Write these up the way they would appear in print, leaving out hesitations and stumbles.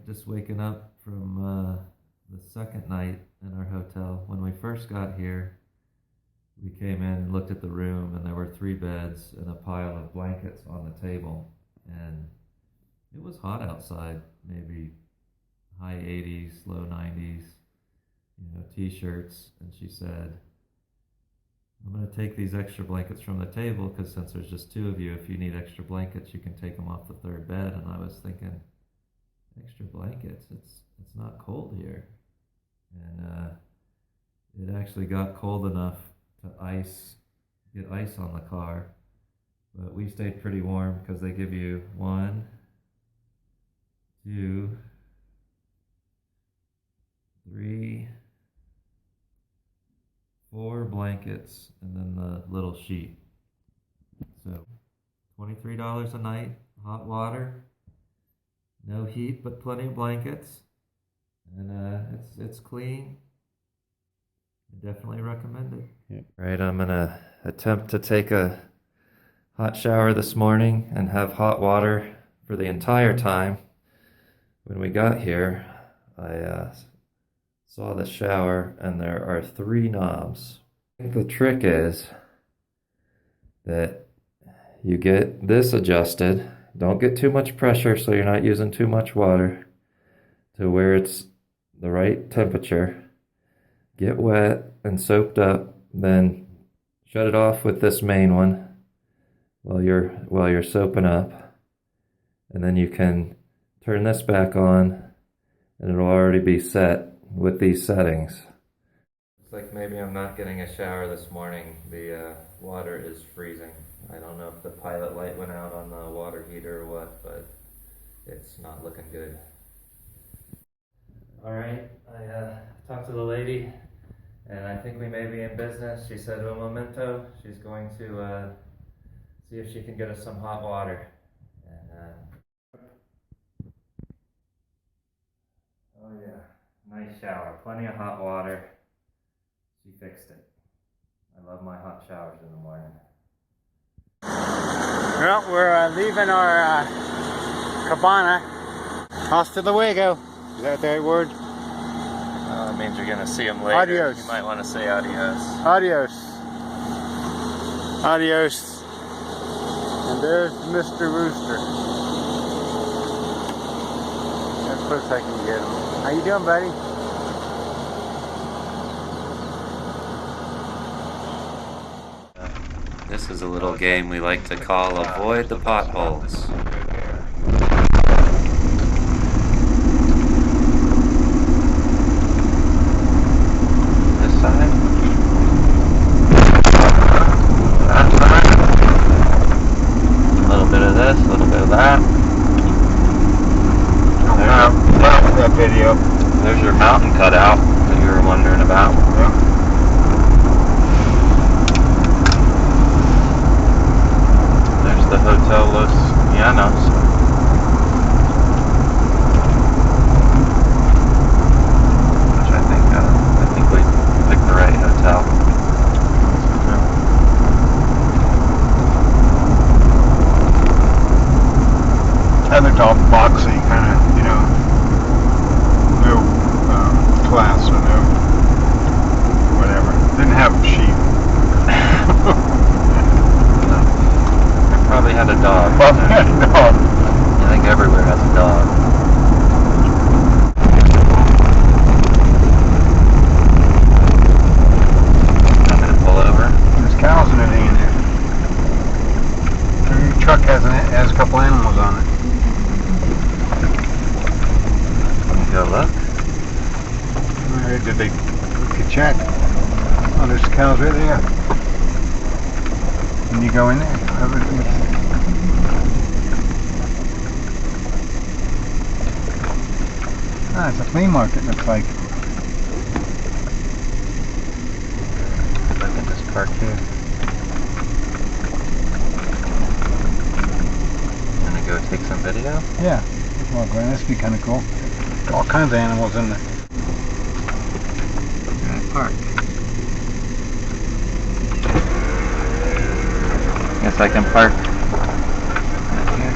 just waking up from the second night in our hotel. When we first got here, we came in and looked at the room, and there were three beds and a pile of blankets on the table. And it was hot outside, maybe high 80s, low 90s, t-shirts. And she said, I'm going to take these extra blankets from the table because since there's just two of you, if you need extra blankets, you can take them off the third bed. And I was thinking, extra blankets? It's not cold here. And it actually got cold enough to get ice on the car. But we stayed pretty warm because they give you 1, 2, 3, 4 blankets, and then the little sheet. So $23 a night, hot water, no heat but plenty of blankets, and it's clean. I definitely recommend it. Yep. Right, I'm gonna attempt to take a hot shower this morning and have hot water for the entire time. When we got here, I saw the shower and there are 3 knobs. I think the trick is that you get this adjusted. Don't get too much pressure so you're not using too much water, to where it's the right temperature. Get wet and soaked up, then shut it off with this main one while you're soaping up, and then you can turn this back on and it'll already be set with these settings. Looks like maybe I'm not getting a shower this morning. The water is freezing. I don't know if the pilot light went out on the water heater or what, but it's not looking good. Alright, I talked to the lady and I think we may be in business. She said un momento. She's going to see if she can get us some hot water. And oh yeah, nice shower, plenty of hot water. She fixed it. I love my hot showers in the morning. Well, we're leaving our cabana. Hasta luego. Is that the right word? It means you're gonna see them later. Adios. You might want to say adios. Adios. Adios. And there's Mr. Rooster. As close as I can get him. How you doing, buddy? This is a little game we like to call Avoid the Potholes. This side. That side. A little bit of this, a little bit of that. There's that video. There's your mountain cutout that you were wondering about. Yeah. The Hotel Los Llanos. Which I think we picked the right hotel. Other all boxy, kind of, no class or no whatever. Didn't have a sheep. Probably had a dog. Probably had a dog. I think everywhere has a dog. I'm gonna pull over. There's cows and everything in there. Your truck has a couple animals on it. Let me go look. Alright, we could check. Oh, there's cows right there. When you go in there, everything. Ah, it's a flea market, looks like. If I can just park here. I'm gonna go take some video. Yeah, let's walk around. This would be kind of cool. All kinds of animals in there. Alright, park. Guess I can park right here.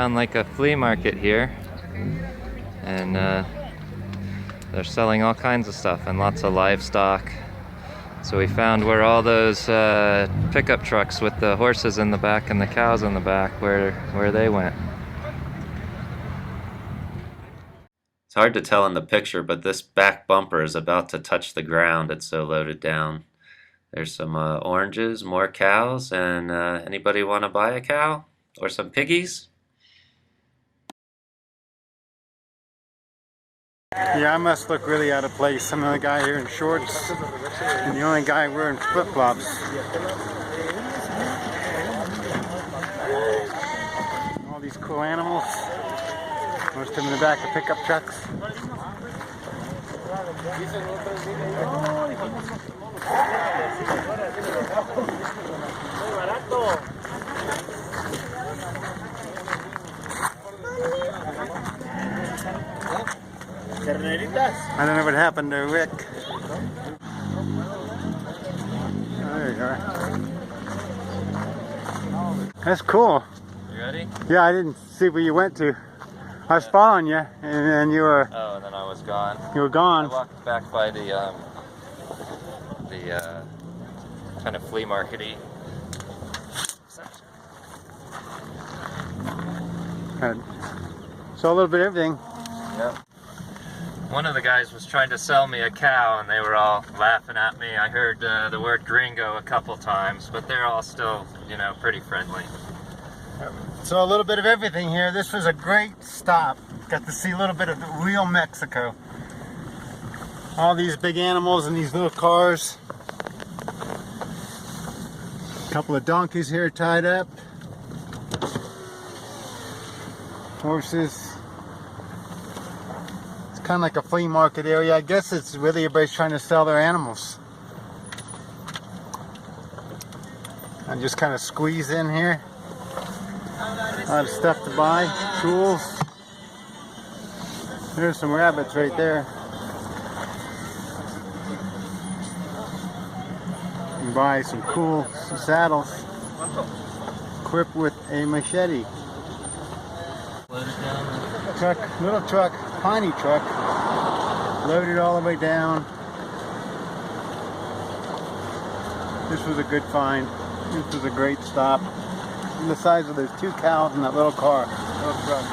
found like a flea market here, and they're selling all kinds of stuff and lots of livestock. So we found where all those pickup trucks with the horses in the back and the cows in the back, where they went. It's hard to tell in the picture, but this back bumper is about to touch the ground. It's so loaded down. There's some oranges, more cows, and anybody want to buy a cow or some piggies? Yeah, I must look really out of place. I'm the guy here in shorts, and the only guy wearing flip-flops. All these cool animals. Most of them in the back of pickup trucks. I don't know what happened to Rick. Oh, there you are. That's cool. You ready? Yeah, I didn't see where you went to. I was following you, and then you were. Oh, and then I was gone. You were gone. I walked back by the kind of flea market-y. Saw a little bit of everything. Yep. One of the guys was trying to sell me a cow, and they were all laughing at me. I heard the word gringo a couple times, but they're all still, you know, pretty friendly. So a little bit of everything here. This was a great stop. Got to see a little bit of the real Mexico. All these big animals in these little cars. A couple of donkeys here tied up. Horses. It's kind of like a flea market area. I guess it's really everybody's trying to sell their animals. I just kind of squeeze in here. A lot of stuff to buy, tools. There's some rabbits right there. You can buy some cool saddles equipped with a machete. Truck, little truck, tiny truck, loaded all the way down. This was a good find. This was a great stop. The size of those two cows in that little car, little truck.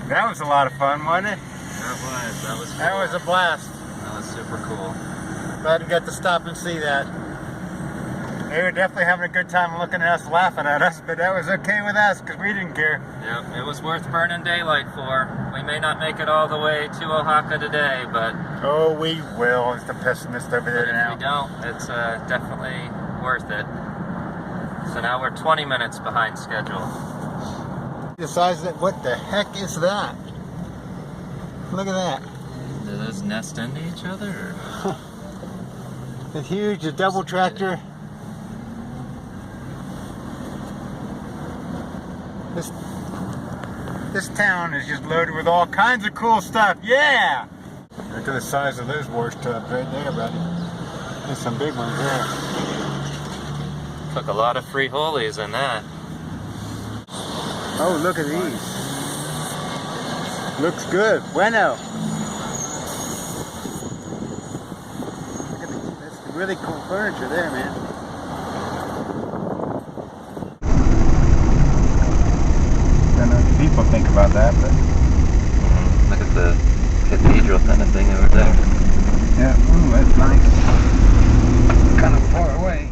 That was a lot of fun, wasn't it? That was cool. That was a blast. That was super cool. Glad we got to stop and see that. They were definitely having a good time looking at us, laughing at us, but that was okay with us because we didn't care. Yep, it was worth burning daylight for. We may not make it all the way to Oaxaca today, but... Oh, we will. It's the pessimist over there now. If we don't, it's definitely worth it. So now we're 20 minutes behind schedule. Decides that, what the heck is that? Look at that. Do those nest into each other? Or? A huge double tractor. This town is just loaded with all kinds of cool stuff. Yeah! Look at the size of those wash tubs right there, buddy. There's some big ones there. Took a lot of frijoles in that. Oh, look at these. Looks good. Bueno. Look at these. That's really cool furniture there, man. Don't know what people think about that, but... Look at the cathedral kind of thing over there. Yeah, ooh, that's nice. Kind of far away.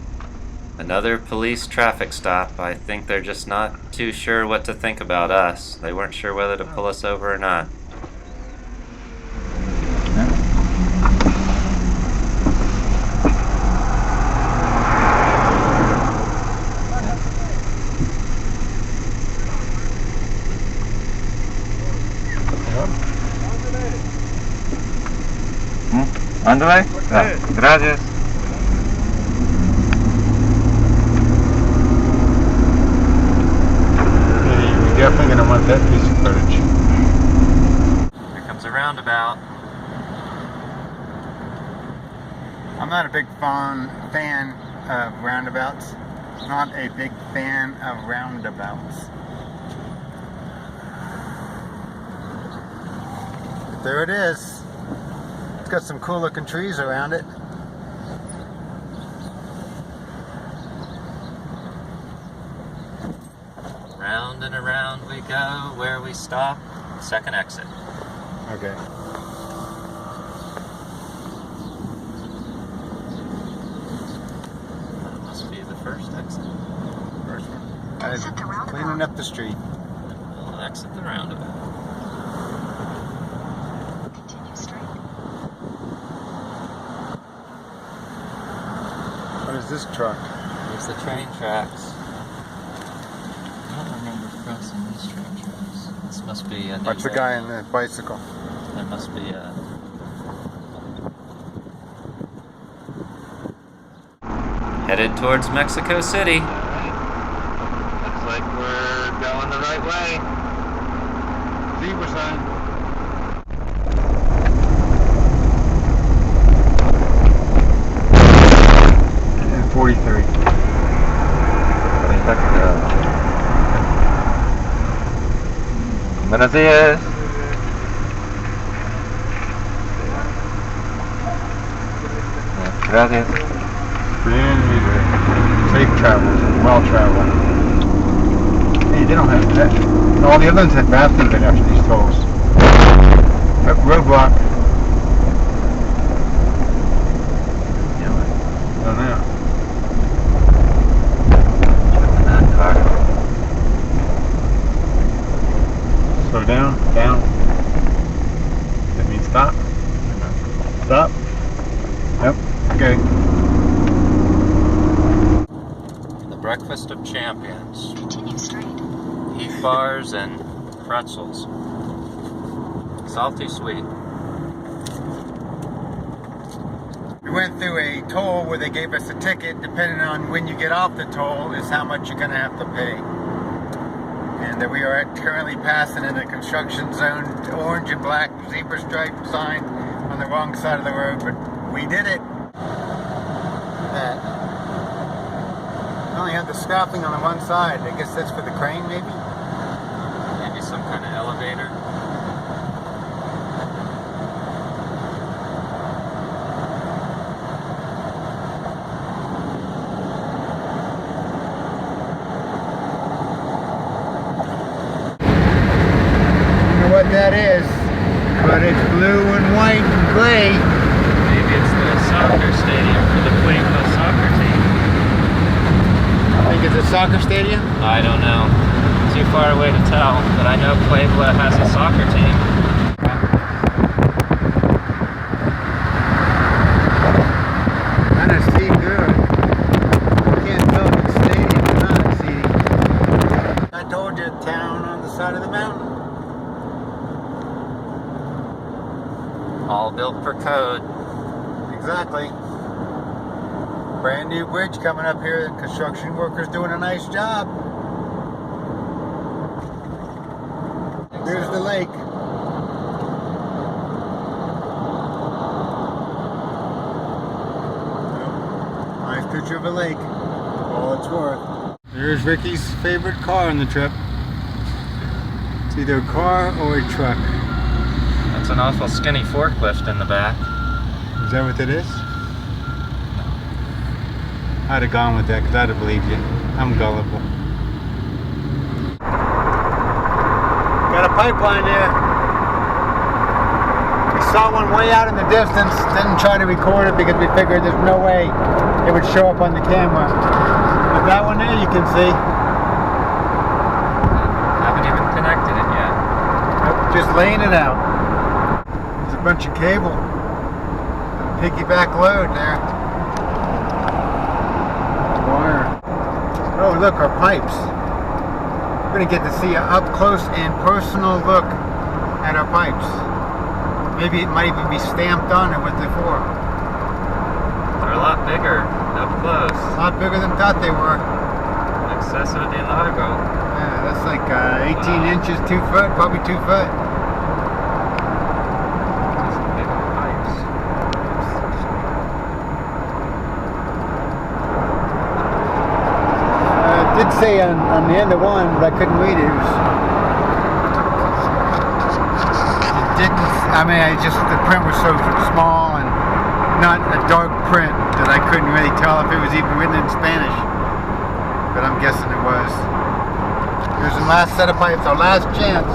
Another police traffic stop. I think they're just not too sure what to think about us. They weren't sure whether to pull us over or not. Ándale. Gracias. You're definitely going to want that piece of footage. Here comes a roundabout. I'm not a big fan of roundabouts. Not a big fan of roundabouts. But there it is. It's got some cool looking trees around it. Round and around we go, where we stop, second exit. Okay. That must be the first exit. First one. Cleaning up the street. We'll exit the roundabout. Continue straight. What is this truck? There's the train tracks. I don't remember crossing these train tracks. This must be a new Watch the road. guy on the bicycle. There must be a... Headed towards Mexico City. Looks like we're going the right way. Zebra sign. 43. Perfecto. Buenos días. Gracias. Safe travels, well traveled. Hey, they don't have that. All the other ones had bathrooms right after these tolls. Roadblock. Don't know. That car. Slow down, down. That means stop. Stop. Yep. Okay. The Breakfast of Champions. Continue straight. Heat bars and pretzels. Salty sweet. We went through a toll where they gave us a ticket. Depending on when you get off the toll is how much you're going to have to pay. And we are currently passing in a construction zone, orange and black zebra stripe sign on the wrong side of the road, but we did it. That. We only have the scaffolding on the one side. I guess that's for the crane, maybe? Maybe some kind of elevator. What that is, but it's blue and white and gray. Maybe it's the soccer stadium for the Puebla soccer team. I think it's a soccer stadium. I don't know. Too far away to tell, but I know Puebla has a soccer team. Kind of see good. Can't tell if it's stadium or not seating. I told you, town on the side of the mountain. All built per code. Exactly. Brand new bridge coming up here. The construction workers doing a nice job. Here's the lake. Nice picture of a lake. All it's worth. There's Ricky's favorite car on the trip. It's either a car or a truck. That's an awful skinny forklift in the back. Is that what it is? I'd have gone with that because I'd have believed you. I'm gullible. Got a pipeline there. We saw one way out in the distance, didn't try to record it because we figured there's no way it would show up on the camera. But that one there you can see. Haven't even connected it yet. Just laying it out. There's a bunch of cable. Piggyback load there. Wire. Oh, look, our pipes. We're going to get to see an up close and personal look at our pipes. Maybe it might even be stamped on it what they're for. They're a lot bigger up close. A lot bigger than I thought they were. Exceso de largo. Yeah, that's like 18 inches, 2 foot, probably 2 foot. These big pipes. say on the end of one, but I couldn't read it. It didn't. I mean, the print was so small and not a dark print that I couldn't really tell if it was even written in Spanish. But I'm guessing it was. Here's the last set of pipes, our last chance.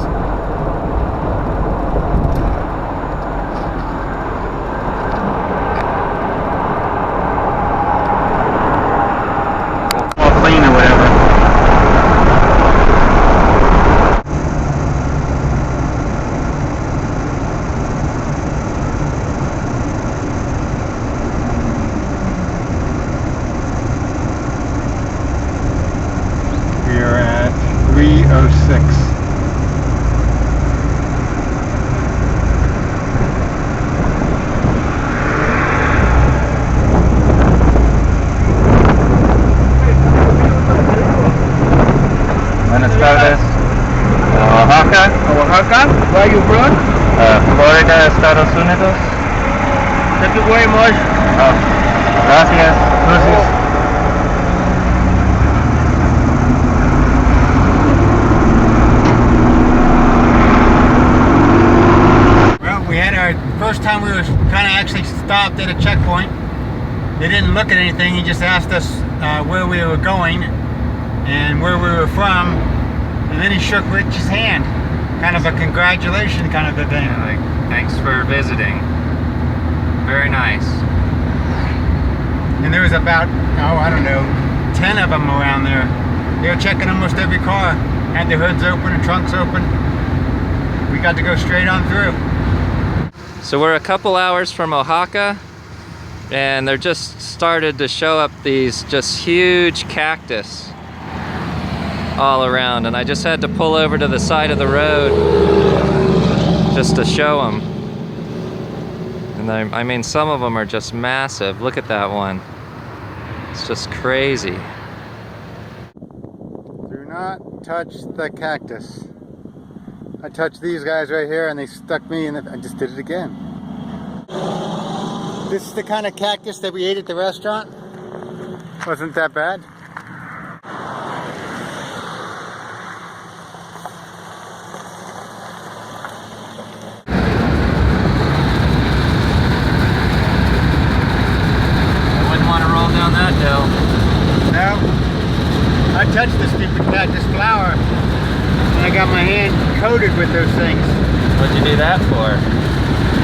Clean or whatever. We are at 3:06. Buenas tardes. Oaxaca. Oaxaca? Where are you from? Florida, Estados Unidos. Thank you very much. Gracias. Gracias. Well, we had our first time we were kind of actually stopped at a checkpoint. They didn't look at anything. He just asked us where we were going and where we were from, and then he shook Rich's hand, kind of a congratulation kind of a thing. Yeah, like, thanks for visiting. Very nice. And there was about, I don't know, 10 of them around there. They were checking almost every car, had their hoods open and trunks open. We got to go straight on through. So we're a couple hours from Oaxaca, and they're just started to show up these just huge cactus all around, and I just had to pull over to the side of the road just to show them. And I mean, some of them are just massive. Look at that one. It's just crazy. Do not touch the cactus. I touched these guys right here and they stuck me and I just did it again. This is the kind of cactus that we ate at the restaurant. Wasn't that bad? No, I touched the stupid cactus flower and I got my hand coated with those things. What'd you do that for?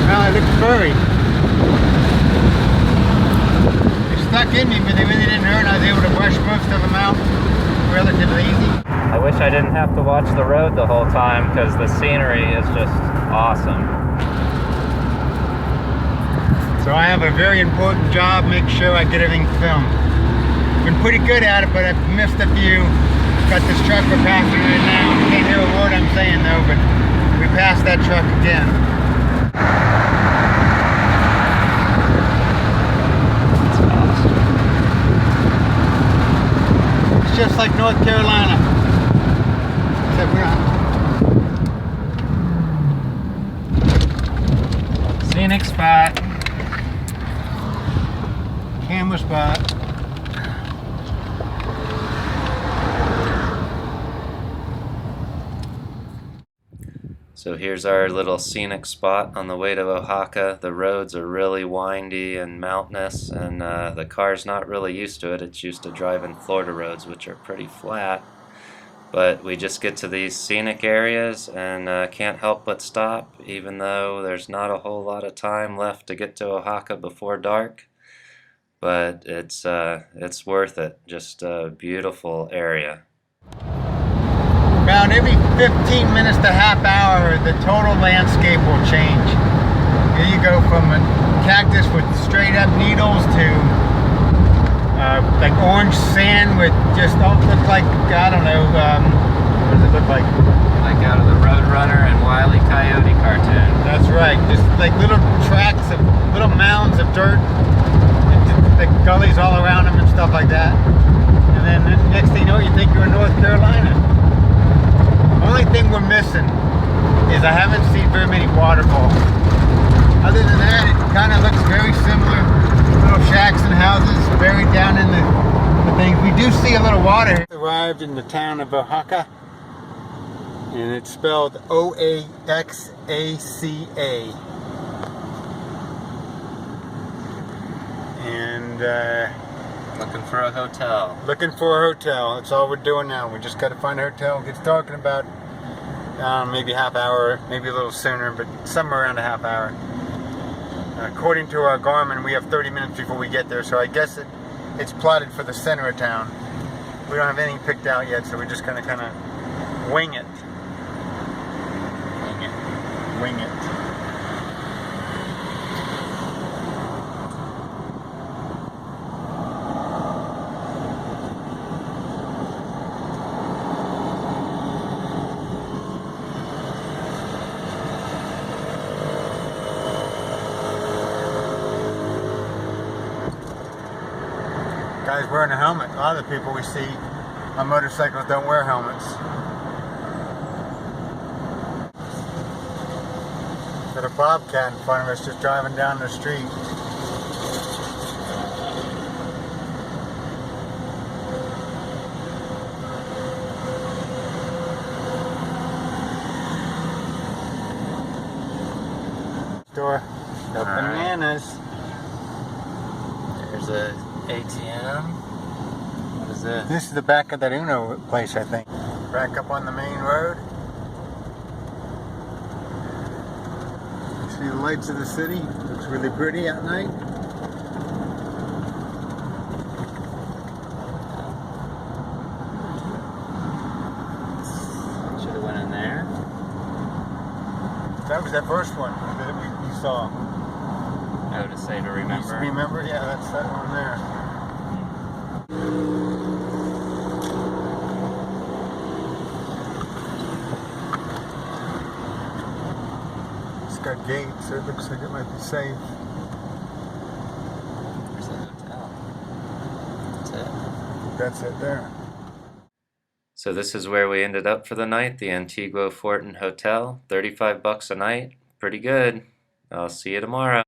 Well, I looked furry. They stuck in me, but they really didn't hurt. I was able to brush most of them out relatively easy. I wish I didn't have to watch the road the whole time, because the scenery is just awesome. So I have a very important job, make sure I get everything filmed. Been pretty good at it, but I've missed a few. Got this truck we're passing right now. Can't hear a word I'm saying though, but we passed that truck again. It's just like North Carolina. Except we're not. Scenic spot. Camera spot. So here's our little scenic spot on the way to Oaxaca. The roads are really windy and mountainous, and the car's not really used to it. It's used to driving Florida roads, which are pretty flat. But we just get to these scenic areas and can't help but stop, even though there's not a whole lot of time left to get to Oaxaca before dark. But it's worth it. Just a beautiful area. Around every 15 minutes to half hour, the total landscape will change. Here you go from a cactus with straight up needles to like orange sand with just don't look like, I don't know, what does it look like? Like out of the Roadrunner and Wile E. Coyote cartoon. That's right, just like little tracks of little mounds of dirt, and just the gullies all around them and stuff like that. And then the next thing you know, you think you're in North Carolina. The only thing we're missing is I haven't seen very many waterfalls. Other than that, it kind of looks very similar. Little shacks and houses buried down in the things. We do see a little water. Arrived in the town of Oaxaca, and it's spelled O-A-X-A-C-A. And Looking for a hotel. looking for a hotel. That's all we're doing now. We just got to find a hotel. It's dark in about maybe half hour, maybe a little sooner, but somewhere around a half hour. According to our Garmin, we have 30 minutes before we get there, so I guess it's plotted for the center of town. We don't have anything picked out yet, so we're just gonna kind of wing it. Wing it. Wing it. Guys wearing a helmet. A lot of the people we see on motorcycles don't wear helmets. Got a bobcat in front of us just driving down the street. Store. The bananas. There's a ATM. What is this? This is the back of that Uno place, I think. Back up on the main road. You see the lights of the city. Looks really pretty at night. Should have went in there. That was that first one that we saw. Oh, to say to remember. Remember? Yeah, that's that one there. It's got gates, so it looks like it might be safe. There's the hotel. That's it. That's it there. So this is where we ended up for the night, the Antigua Fortin Hotel. $35 a night. Pretty good. I'll see you tomorrow.